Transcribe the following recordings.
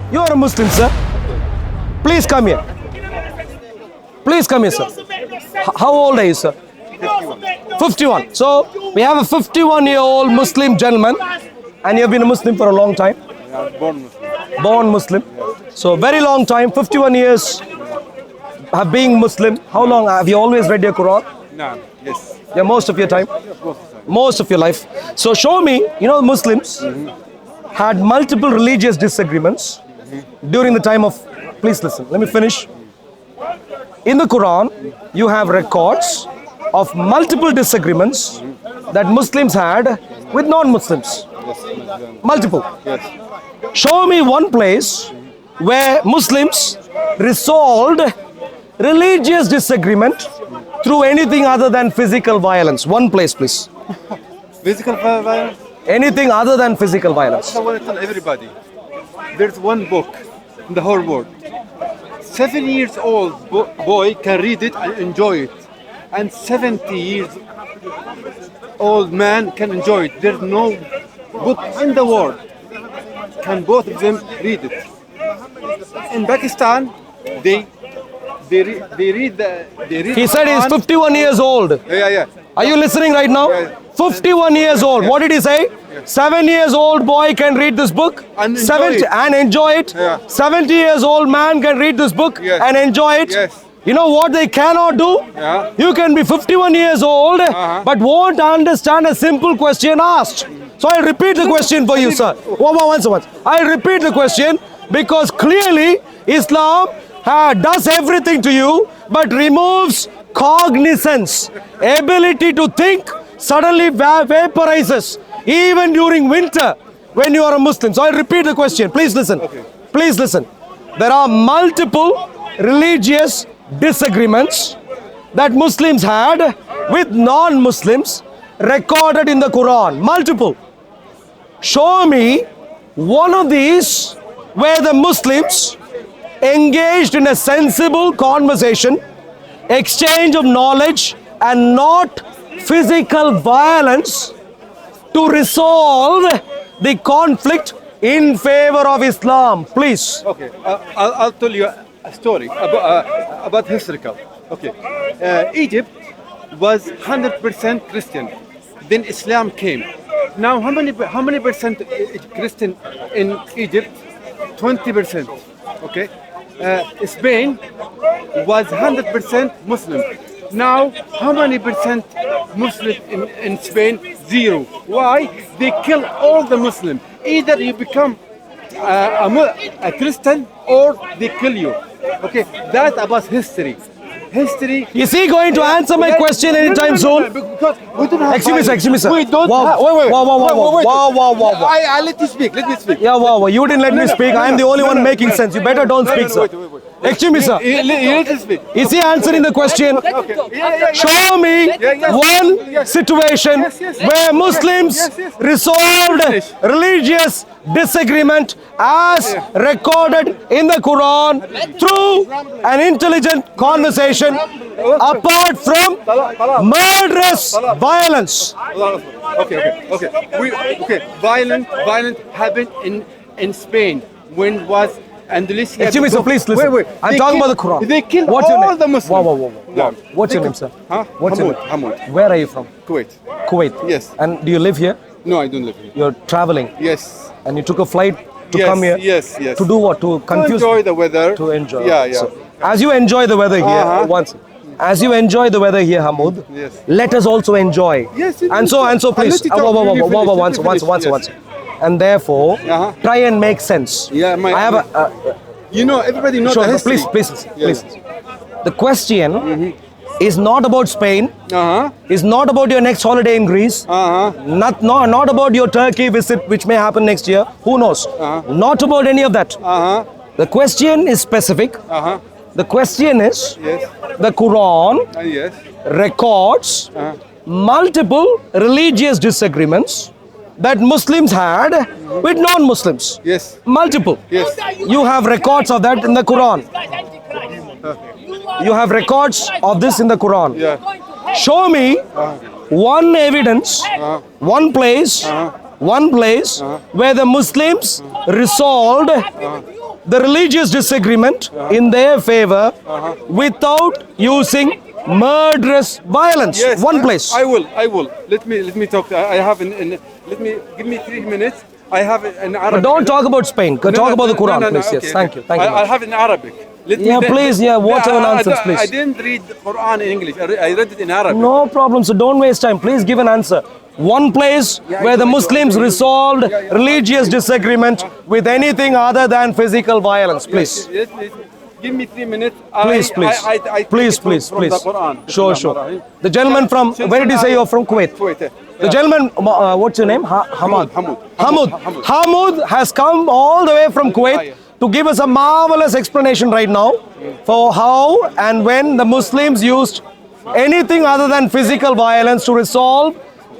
You are a Muslim, sir. Please come here. Please come here, sir. How old are you, sir? 51. So, we have a 51-year-old Muslim gentleman. And you have been a Muslim for a long time? Yeah, born Muslim. Born Muslim. So, very long time, 51 years have being Muslim. How long? Have you always read your Quran? No, yes. Yeah, most of your time? Most of your life. So, show me, Muslims had multiple religious disagreements during the time of, please listen, let me finish. In the Quran, you have records of multiple disagreements that Muslims had with non-Muslims. Multiple. Yes. Show me one place where Muslims resolved religious disagreement through anything other than physical violence. One place, please. Physical violence? Anything other than physical violence. I want to tell everybody. There's one book in the whole world. 7 years old boy can read it and enjoy it. And 70 years old man can enjoy it. There's no book in the world can both of them read it. In Pakistan, they read. He said he's 51 years old. Yeah. Are you listening right now? Yeah. 51 years old. What did he say? 7 years old boy can read this book And enjoy it. Yeah. 70 years old man can read this book Yes. and enjoy it. Yes. You know what they cannot do? Yeah. You can be 51 years old but won't understand a simple question asked. So I'll repeat the question for you, sir. Once. I'll repeat the question because clearly Islam does everything to you but removes cognizance. Ability to think suddenly vaporizes even during winter when you are a Muslim. So I'll repeat the question. Please listen. Okay. Please listen. There are multiple religious disagreements that Muslims had with non-Muslims recorded in the Quran. Multiple. Show me one of these where the Muslims engaged in a sensible conversation, exchange of knowledge and not physical violence to resolve the conflict in favor of Islam. Please. Okay, I'll tell you a story about historical. Okay, Egypt was 100% Christian. Then Islam came. Now, how many percent Christian in Egypt? 20%. Okay, Spain was 100% Muslim. Now, how many percent Muslim in Spain? 0. Why? They kill all the Muslims. Either you become a Christian or they kill you. Okay, that's about history. History. Is he going to answer my question anytime soon? Because we don't have. Excuse me, sir. We don't Wow. have. Wait. Wow. I let you speak. Let me speak. Yeah, wow. You didn't let me speak. I am the only one making sense. You better don't speak, sir. Wait. Excuse me, sir. You let me speak. Is he answering the question? Show me one situation where Muslims resolved religious disagreement as recorded in the Quran through an intelligent conversation apart from murderous violence. Okay. Violent happened in Spain when was Andalusia. Excuse me, sir, please listen. Wait. I'm talking about the Quran. They killed What's your all name? the Muslims. Wow. What's your name, sir? Huh? What's your name? Hamoud. Where are you from? Kuwait. Kuwait. Yes. And do you live here? No, I don't live here. You're traveling. Yes. And you took a flight to come here? Yes. To do what? To confuse? To enjoy the weather. To enjoy. Yeah. So, as you enjoy the weather here, as you enjoy the weather here, Hamoud, Yes. let us also enjoy. Yes. And so, please. Once. And therefore, try and make sense. Yeah, I have a. Everybody knows Sure, the history. please. The question is not about Spain. Is not about your next holiday in Greece. Not about your Turkey visit, which may happen next year. Who knows? Not about any of that. The question is specific. The question is, the Quran records multiple religious disagreements that Muslims had with non-Muslims. Yes. Multiple. Yes. You have records of that in the Quran. You have records of this in the Quran. Yeah. Show me one evidence, one place where the Muslims resolved the religious disagreement in their favor without using murderous violence. Yes, One place. I will. Let me talk. I have give me 3 minutes. I have an Arabic. But don't talk about Spain. Talk about the Quran, no, please. okay, Yes, thank you. Thank you. I have in Arabic. Please, whatever nonsense, please. I didn't read the Quran in English. I read it in Arabic. No problem. So don't waste time. Please give an answer. One place where the Muslims resolved religious disagreement with anything other than physical violence, please. Yes, give me 3 minutes. Please. I Please. from the Quran. Sure. The gentleman from, where did you say you're from? Kuwait. Kuwait. The gentleman, what's your name? Hamud has come all the way from Kuwait to give us a marvelous explanation right now for how and when the Muslims used anything other than physical violence to resolve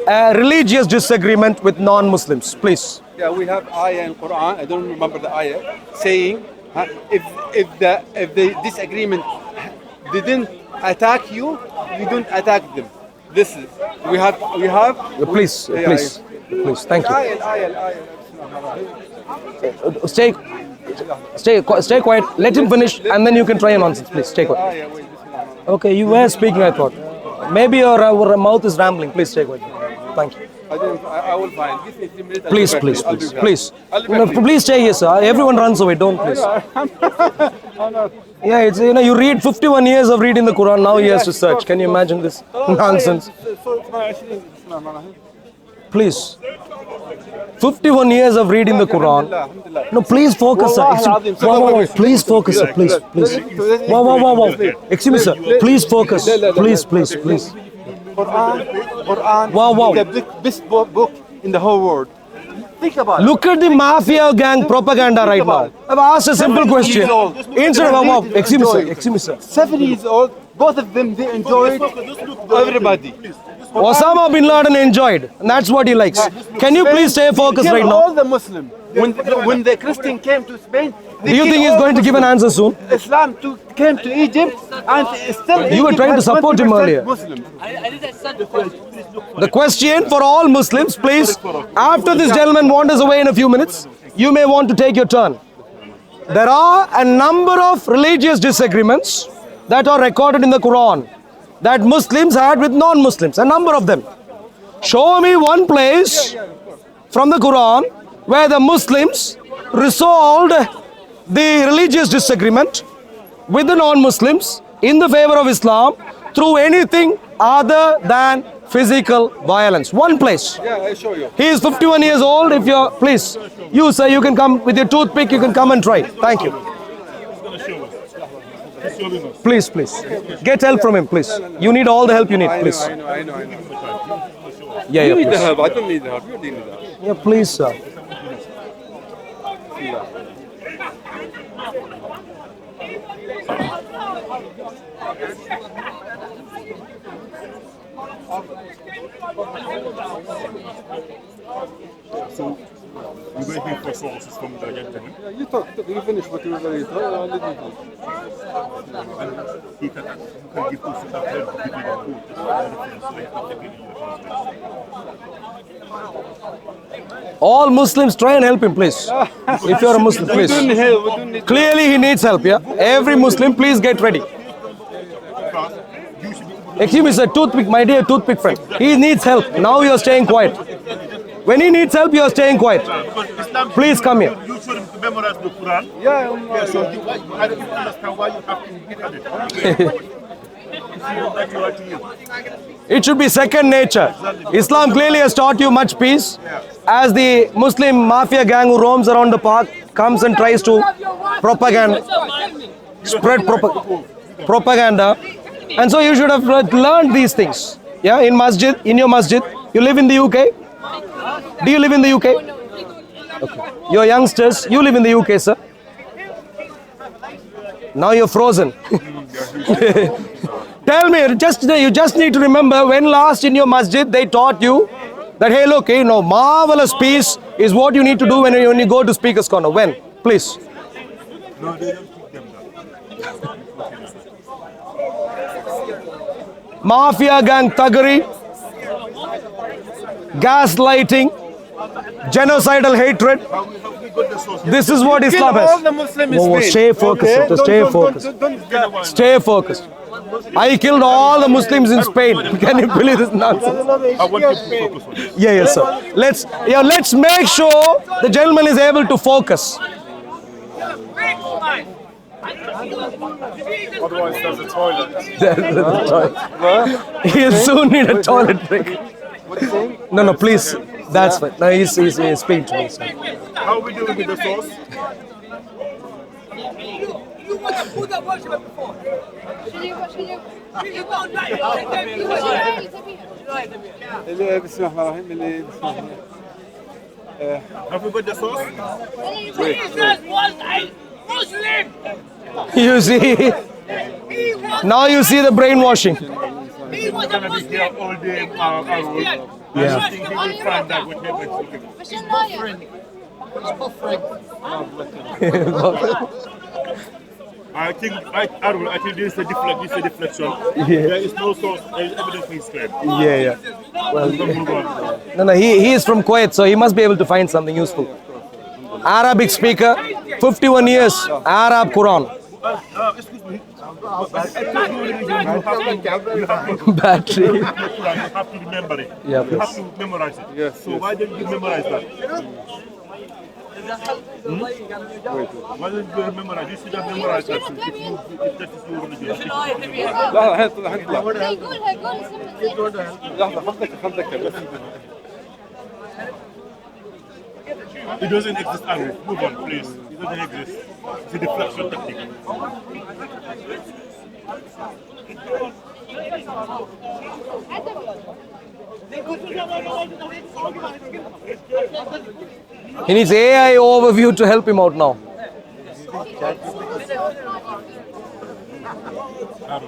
a religious disagreement with non-Muslims. Please. Yeah, we have ayah in Quran. I don't remember the ayah saying if the disagreement didn't attack you, you don't attack them. This is we have. Please. Thank you. Stay quiet. Let him finish, and then you can try a nonsense. Please stay quiet. Okay, you were speaking. I thought maybe your mouth is rambling. Please stay quiet. Thank you. I will find. Give me 3 minutes. Please. Please stay here, sir. Everyone runs away. Don't please. Yeah, it's you read 51 years of reading the Quran. Now he has to search. Can you imagine this nonsense? Please. 51 years of reading the Quran. No, please focus, sir. Please focus, sir. Please. Wow. Excuse me, sir. Please focus. Please. Quran. The best book in the whole world. Think about it. Look at the Mafia gang propaganda right now. I've asked a simple question. Instead of, excuse me, sir. 7 years old, both of them, they enjoyed everybody. Osama bin Laden enjoyed, and that's what he likes. Can you please stay focused right now? All the Muslims. When the Christian came to Spain, do you think he's going to give an answer soon? Islam came to Egypt and still. You were trying to support him earlier. The question for all Muslims, please. After this gentleman wanders away in a few minutes, you may want to take your turn. There are a number of religious disagreements that are recorded in the Quran that Muslims had with non-Muslims, a number of them. Show me one place from the Quran where the Muslims resolved the religious disagreement with the non-Muslims in the favor of Islam through anything other than physical violence. One place. Yeah, I show you. He is 51 years old. If you're, please, you sir, you can come with your toothpick, you can come and try. Thank you. Please. Get help from him, please. You need all the help you need, please. I know. Yeah, You need the please. help. I don't need the help. You need the help. Yeah, please, sir. So, we're waiting for sources from the gentleman. You talk. You finish what you were going to talk. Let me talk. He can give us a help between the two. All Muslims try and help him, please. If you're a Muslim, please. We don't need Clearly he needs help, yeah? Every Muslim, please get ready. Excuse me, sir, toothpick, my dear toothpick friend. He needs help. Now you're staying quiet. When he needs help, you're staying quiet. Please come here. You should memorize the Quran. Yeah. So I don't understand why you have to get at it. It should be second nature. Islam clearly has taught you much peace. As the Muslim mafia gang who roams around the park comes and tries to spread propaganda. And so you should have learned these things. Yeah, in your masjid. You live in the UK? Do you live in the UK? Okay. You're youngsters, you live in the UK, sir. Now you're frozen. Tell me, you just need to remember when last in your masjid they taught you that, hey, look, marvelous peace is what you need to do when you go to Speaker's Corner. When? Please. No, they don't teach them that. Mafia gang thuggery, gaslighting, genocidal hatred. the source. This is what Islam Kill all the has. Muslims in Whoa, whoa, Spain. stay focused, Okay? sister, stay focused. Don't Stay focused. I killed all the Muslims in Spain. Can you believe this nonsense? I want you to focus on this. Yeah, yes, sir. Let's make sure the gentleman is able to focus. Otherwise, there's a toilet. He'll soon need a toilet break. No, please. That's fine. No, he's speaking to me. Sir. How are we doing with the source? You want to put that worship before? You don't like it. بسم الله الرحمن الرحيم بسم الله. Have we got the source? Jesus was a Muslim. You see? He was, Now you see the brainwashing. he was a We're gonna be here Muslim. all day. Christian. I don't think he will find that with I think this is a deflection. There is no source, there is evidence for his claim. Yeah. Well, Move on. no. He is from Kuwait, so he must be able to find something useful. Arabic speaker, 51 years, Arab Quran. Excuse me. Battery. You have to remember it. Yeah, You have please. to memorize it. Yes, So why don't you memorize that? Why don't you memorize? You should have memorized that. If that is your religion. لحظة الحين طلع يقولها لحظة خلتك بس. It doesn't exist, Aaron. Move on, please. It doesn't exist. It's a deflection tactic. He needs AI overview to help him out now. Aaron,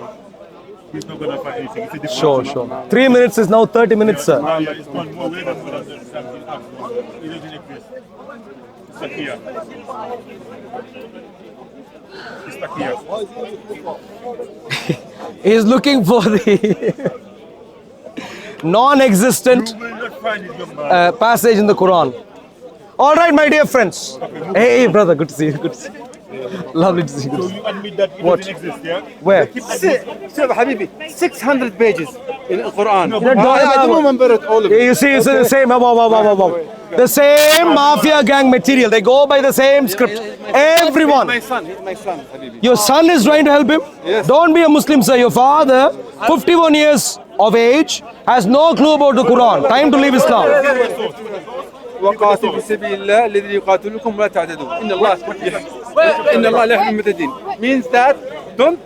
he's not gonna find anything. It's a deflection. Sure. 3 minutes is now 30 minutes, sir. Yeah, it's gone more way than what I'm saying. It doesn't exist. It's stuck here. It's stuck here. He's looking for the non-existent You will not find it, young man. passage in the Quran. All right, my dear friends. Hey, brother, good to see you. Good to see you. Lovely to see So you. you admit that it What? doesn't exist, yeah? Where? شوف حبيبي 600 pages in Quran. No, but- I don't remember it all of it. You see, it's the same. The same mafia gang material. They go by the same script. Everyone. He's my son حبيبي. Your son is trying to help him? Yes. Don't be a Muslim, sir. Your father, 51 years of age, has no clue about the Quran. Time to leave Islam. وقاتل في سبيل الله الذي يقاتلكم ولا تعتدوا إن الله لا يحب المعتدين. Means that don't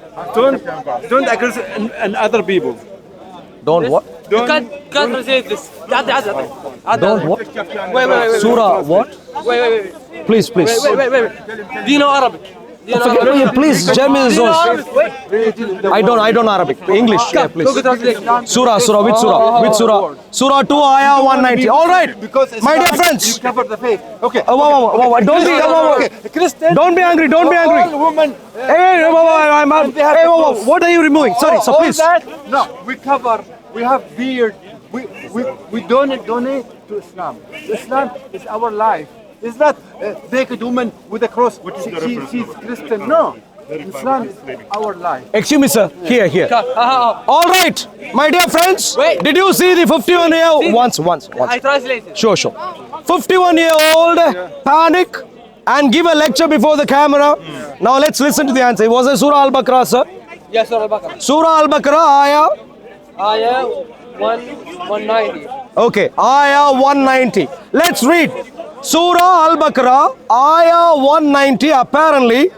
aggress and other people. Don't what? Don't can't resist this. Don't what? Wait. Surah what? Wait. Please. Do you know Arabic? Forget me, please. Jam is those. I don't Arabic. English, yeah, please. Surah, which surah? Which surah? Surah 2, ayah 190. All right, my dear friends. You cover the faith. Okay. Whoa. Don't be. Okay. Christian. Don't be angry. Don't be angry. All women. Hey, whoa. What are you removing? Sorry, so all please. that? No, we cover. We have beard. We donate to Islam. Islam is our life. It's not naked woman with a cross. She's Christian. No. Islam is our life. Excuse me, sir. Here. All right, my dear friends. Wait. Did you see the 51-year-old? Once. I translated. Sure. 51-year-old panic and give a lecture before the camera. Now let's listen to the answer. Was it Surah Al-Baqarah, sir? Yes, Surah Al-Baqarah. Surah Al-Baqarah, ayah. Ayah 190. Okay, ayah 190. Let's read. Surah Al-Baqarah, ayah 190 apparently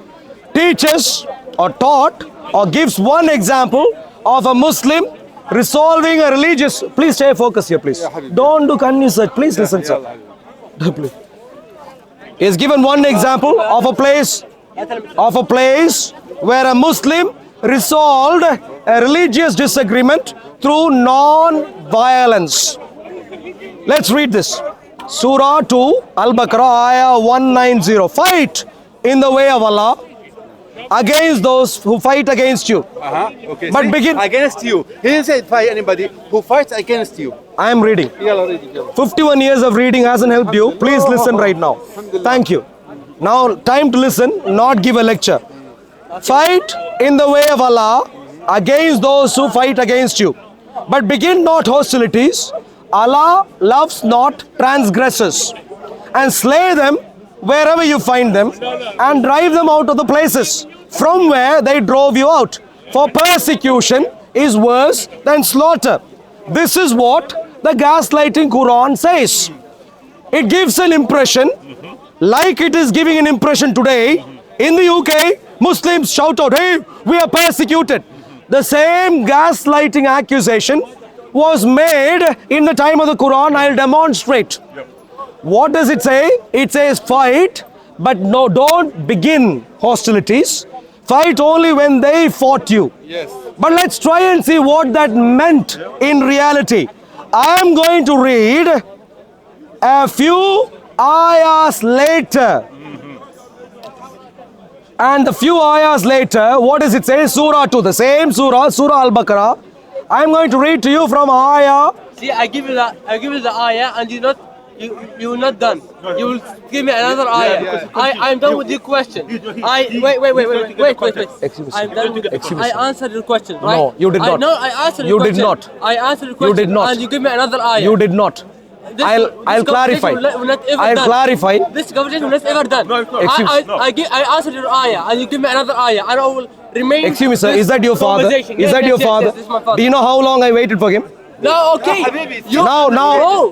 teaches or taught or gives one example of a Muslim resolving a religious. Please stay focused here, please. Don't do canny search. Please listen, sir. Please. He has given one example of a place where a Muslim resolved a religious disagreement through non-violence. Let's read this. Surah 2, Al-Baqarah, ayah 190. Fight in the way of Allah against those who fight against you. Okay. But begin. Against you. He didn't say fight anybody who fights against you. I am reading. 51 years of reading hasn't helped you. Please listen right now. Thank you. Now, time to listen, not give a lecture. Fight in the way of Allah against those who fight against you. But begin not hostilities. Allah loves not transgressors. And slay them wherever you find them, and drive them out of the places from where they drove you out. For persecution is worse than slaughter. This is what the gaslighting Quran says. It gives an impression, like it is giving an impression today. In the UK, Muslims shout out, hey, we are persecuted. The same gaslighting accusation was made in the time of the Quran. I'll demonstrate. What does it say? It says fight, but no, don't begin hostilities. Fight only when they fought you. Yes. But let's try and see what that meant in reality. I am going to read a few ayahs later. And the few ayahs later, what does it say? Surah 2, the same surah, Surah Al-Baqarah. I am going to read to you from ayah. See, I give you the ayah, and you're not done. You will give me another ayah. I'm done with your question. Wait. I'm done with I answered your question, right? No, you did not. No, I answered your You question. did not. I answered your question. You did not. And you give me another ayah. You did not. I'll clarify. I'll clarify. This conversation will not ever done. I answered your ayah, and you give me another ayah, and I will remain. Excuse me, sir. Is that your father? conversation. Is that your father? Yes, this is my father. Do you know how long I waited for him? No, okay. Now. Whoa.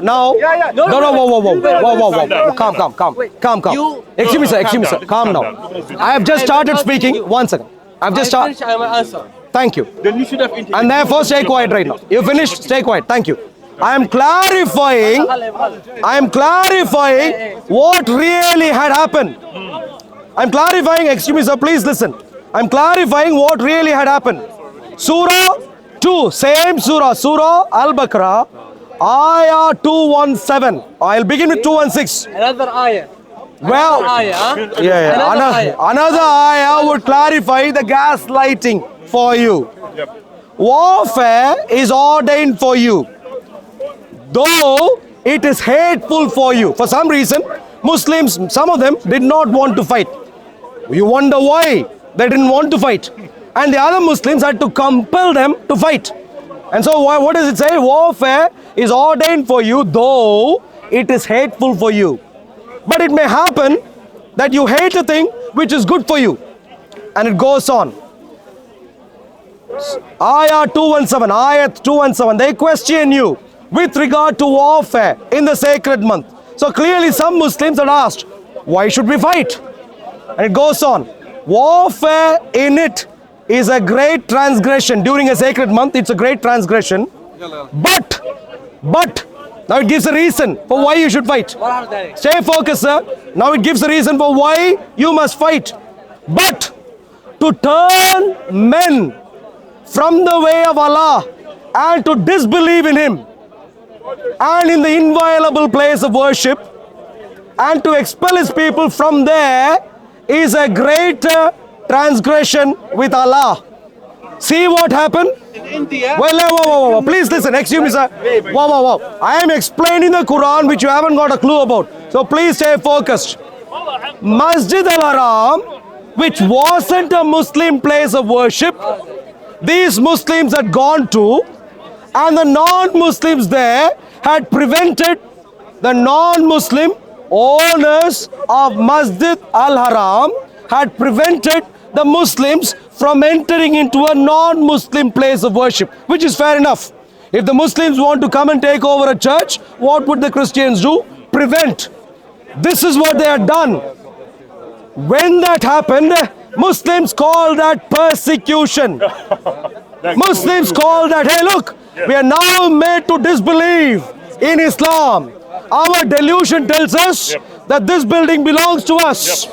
Calm. You- Excuse me, sir. Calm down. I have just started speaking. 1 second. I've just started. I will answer. Thank you. Then you should have interviewed. And therefore, stay quiet right now. You finished? Stay quiet. Thank you. I am clarifying what really had happened. I'm clarifying, excuse me, sir, please listen. I'm clarifying what really had happened. Surah 2, same surah, Surah Al-Baqarah, ayah 217. I'll begin with 216. Another ayah. Well, Another ayah, huh? Another ayah would clarify the gaslighting for you. Warfare is ordained for you, though it is hateful for you. For some reason, Muslims, some of them did not want to fight. You wonder why they didn't want to fight. And the other Muslims had to compel them to fight. And so what does it say? Warfare is ordained for you, though it is hateful for you. But it may happen that you hate a thing which is good for you. And it goes on. Ayah 217, they question you with regard to warfare in the sacred month. So clearly some Muslims had asked, why should we fight? And it goes on. Warfare in it is a great transgression. During a sacred month, it's a great transgression. But, now it gives a reason for why you should fight. Stay focused, sir. Now it gives a reason for why you must fight. But to turn men from the way of Allah and to disbelieve in Him and in the inviolable place of worship and to expel His people from there is a greater transgression with Allah. See what happened? In India. Whoa. Please listen. Excuse me, sir. Whoa. I am explaining the Quran which you haven't got a clue about. So please stay focused. Masjid al-Haram, which wasn't a Muslim place of worship, these Muslims had gone to, and the non-Muslims there had prevented the non-Muslim owners of Masjid al-Haram had prevented the Muslims from entering into a non-Muslim place of worship, which is fair enough. If the Muslims want to come and take over a church, what would the Christians do? Prevent. This is what they had done. When that happened, Muslims call that persecution. Muslims call that, hey look, we are now made to disbelieve in Islam. Our delusion tells us that this building belongs to us.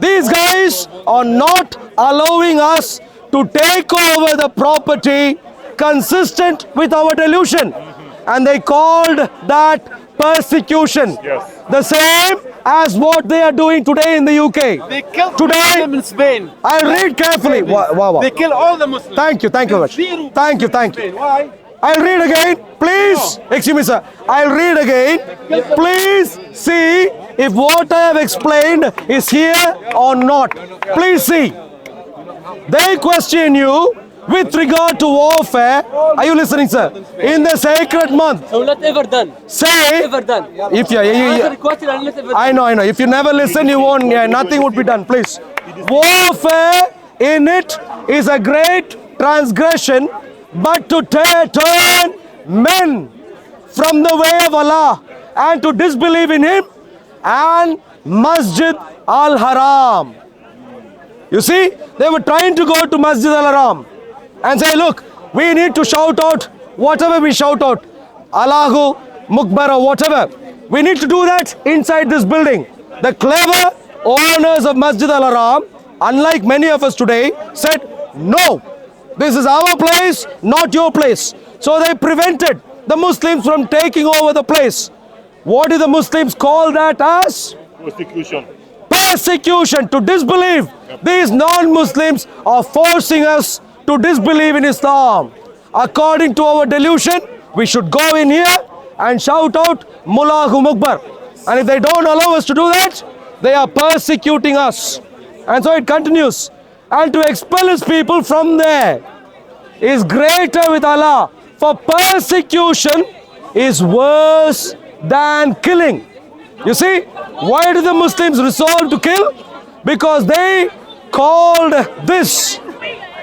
These guys are not allowing us to take over the property consistent with our delusion. And they called that persecution. The same as what they are doing today in the UK. They killed Today, Muslims in Spain. I read carefully. Wow. They kill all the Muslims. Thank you very much. Zero Thank you. Muslims in Spain. Why? I'll read again. Please, excuse me, sir. I'll read again. Please see if what I have explained is here or not. Please see. They question you with regard to warfare. Are you listening, sir? In the sacred month. So not ever done. Say, Ever done. if you, Answer the question and not ever done. I know. If you never listen, you won't, nothing would be done. Please. Warfare in it is a great transgression, but to turn men from the way of Allah and to disbelieve in Him and Masjid Al-Haram. You see, they were trying to go to Masjid Al-Haram and say, look, we need to shout out whatever we shout out, Allahu, Mukbar or whatever. We need to do that inside this building. The clever owners of Masjid Al-Haram, unlike many of us today, said, no, this is our place, not your place. So they prevented the Muslims from taking over the place. What do the Muslims call that as? Persecution. Persecution, to disbelieve. These non-Muslims are forcing us to disbelieve in Islam. According to our delusion, we should go in here and shout out Mullahu Mukbar. And if they don't allow us to do that, they are persecuting us. And so it continues. And to expel his people from there is greater with Allah. For persecution is worse than killing. You see, why did the Muslims resolve to kill? Because they called this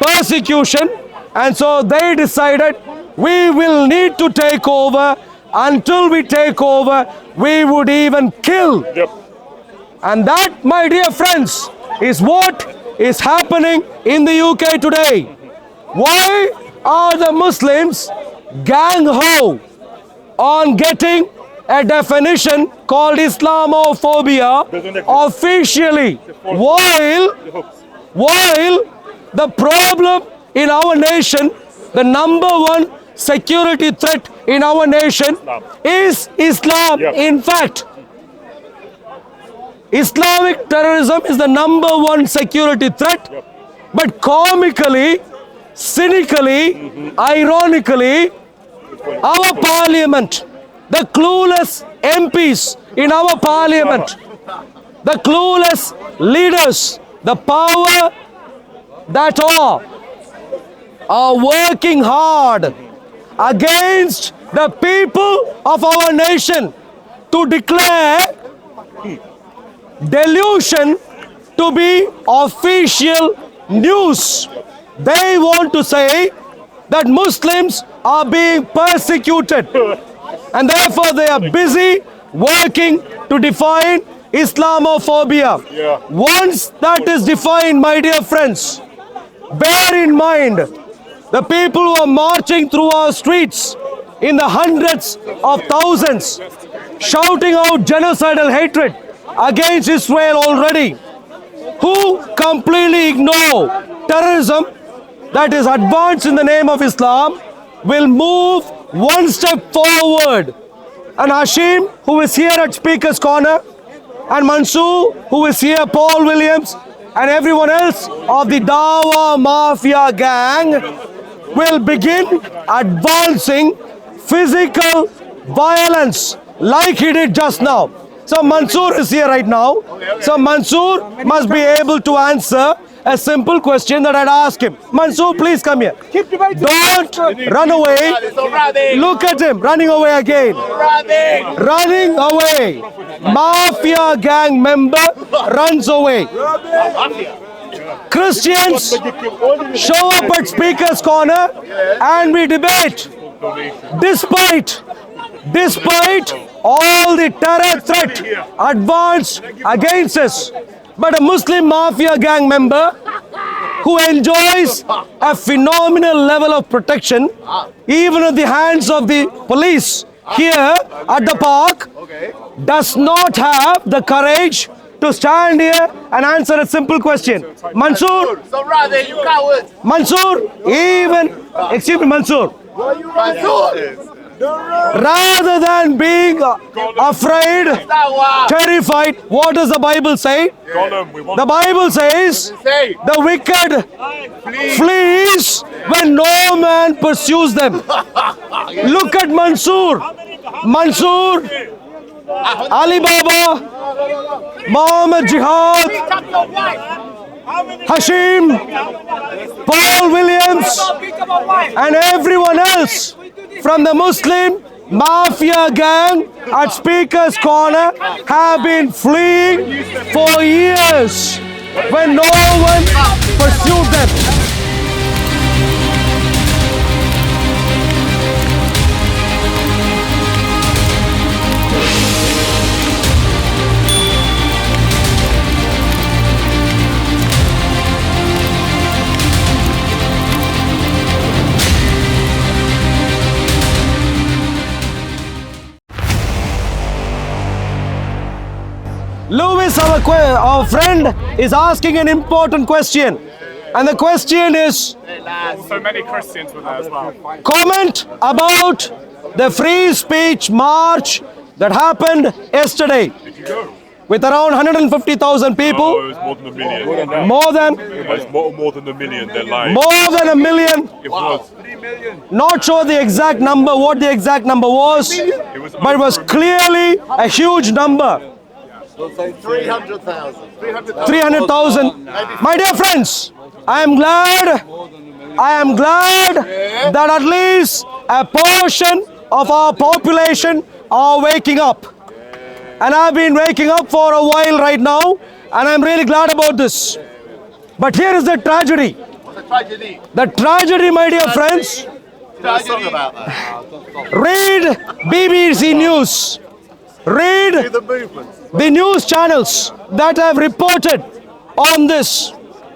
persecution, and so they decided we will need to take over. Until we take over, we would even kill. Yep. And that, my dear friends, is what is happening in the UK today. Why are the Muslims gang-ho on getting a definition called Islamophobia officially, while the problem in our nation, the number one security threat in our nation is Islam. Yep. In fact, Islamic terrorism is the number one security threat. But comically, cynically, ironically, our parliament, the clueless MPs in our parliament, the clueless leaders, the power that are working hard against the people of our nation to declare delusion to be official news. They want to say that Muslims are being persecuted, and therefore they are busy working to define Islamophobia. Yeah. Once that is defined, my dear friends, bear in mind the people who are marching through our streets in the hundreds of thousands, shouting out genocidal hatred against Israel already, who completely ignore terrorism that is advanced in the name of Islam, will move one step forward. And Hashim, who is here at Speaker's Corner, and Mansour, who is here, Paul Williams, and everyone else of the Dawah Mafia gang, will begin advancing physical violence like he did just now. So Mansour is here right now. So Mansour must be able to answer a simple question that I'd ask him. Mansour, please come here. Don't run away. Look at him, running away again. Running away. Mafia gang member runs away. Christians show up at Speaker's Corner and we debate. Despite all the terror threat advanced against us. But a Muslim Mafia gang member who enjoys a phenomenal level of protection, even at the hands of the police here at the park, does not have the courage to stand here and answer a simple question. Mansour, excuse me, Mansour. Rather than being afraid, terrified, what does the Bible say? The Bible says the wicked flees when no man pursues them. Look at Mansour, Ali Baba, Muhammad Jihad, Hashim, Paul Williams, and everyone else from the Muslim Mafia gang at Speaker's Corner have been fleeing for years when no one pursued them. Lewis, our friend, is asking an important question. And the question is, So many Christians were there as well. comment about the free speech march that happened yesterday with around 150,000 Oh, people, it was more than a million. more than It's more than a million. They're lying. more than a million. It was. Not sure the exact number, what the exact number was, but it was clearly a huge number. 300,000. My dear friends, I am glad that at least a portion of our population are waking up. And I've been waking up for a while right now, and I'm really glad about this. But here is the tragedy. The tragedy, my dear friends. Read BBC News. Read the news channels that have reported on this.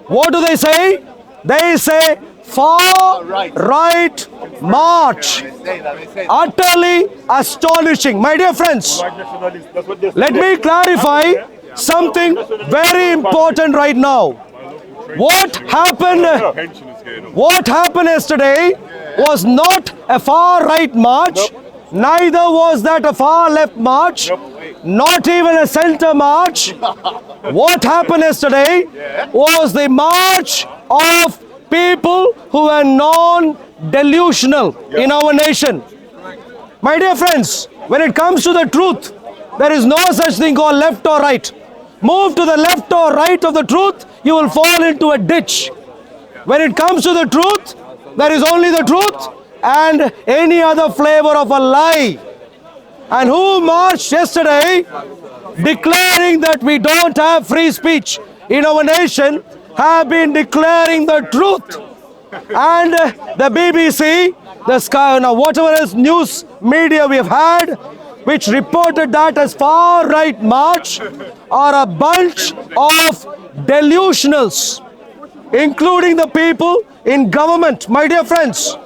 What do they say? They say far right march. Utterly astonishing. My dear friends, let me clarify something very important right now. What happened yesterday was not a far right march, neither was that a far left march, not even a center march. What happened yesterday was the march of people who are non-delusional in our nation. My dear friends, when it comes to the truth, there is no such thing called left or right. Move to the left or right of the truth, you will fall into a ditch. When it comes to the truth, there is only the truth and any other flavor of a lie. And who marched yesterday declaring that we don't have free speech in our nation have been declaring the truth. And the BBC, the Sky, whatever else news media we have had, which reported that as far right march, are a bunch of delusionals, including the people in government. My dear friends,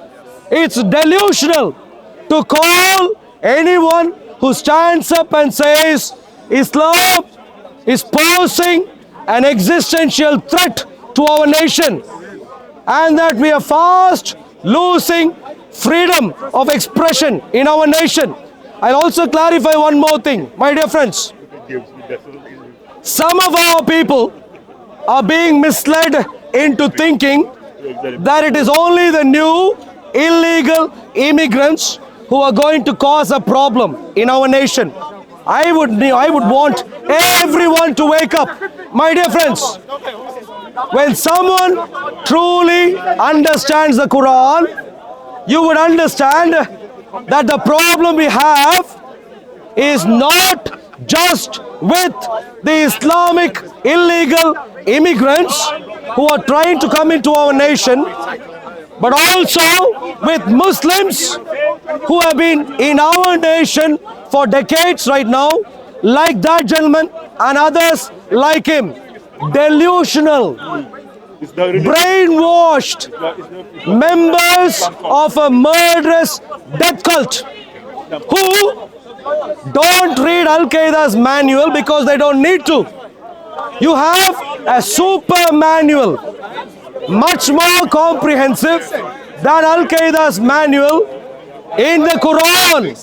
it's delusional to call anyone who stands up and says Islam is posing an existential threat to our nation and that we are fast losing freedom of expression in our nation. I'll also clarify one more thing, my dear friends. Some of our people are being misled into thinking that it is only the new illegal immigrants who are going to cause a problem in our nation. I would want everyone to wake up. My dear friends, when someone truly understands the Quran, you would understand that the problem we have is not just with the Islamic illegal immigrants who are trying to come into our nation, but also with Muslims who have been in our nation for decades right now, like that gentleman and others like him. Delusional, brainwashed members of a murderous death cult who don't read Al-Qaeda's manual because they don't need to. You have a super manual, much more comprehensive than Al-Qaeda's manual, in the Quran.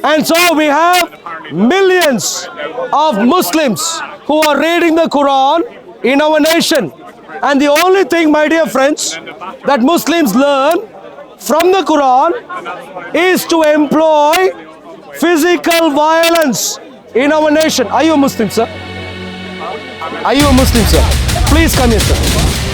And so we have millions of Muslims who are reading the Quran in our nation. And the only thing, my dear friends, that Muslims learn from the Quran is to employ physical violence in our nation. Are you a Muslim, sir? Are you a Muslim, sir? Please come here, sir.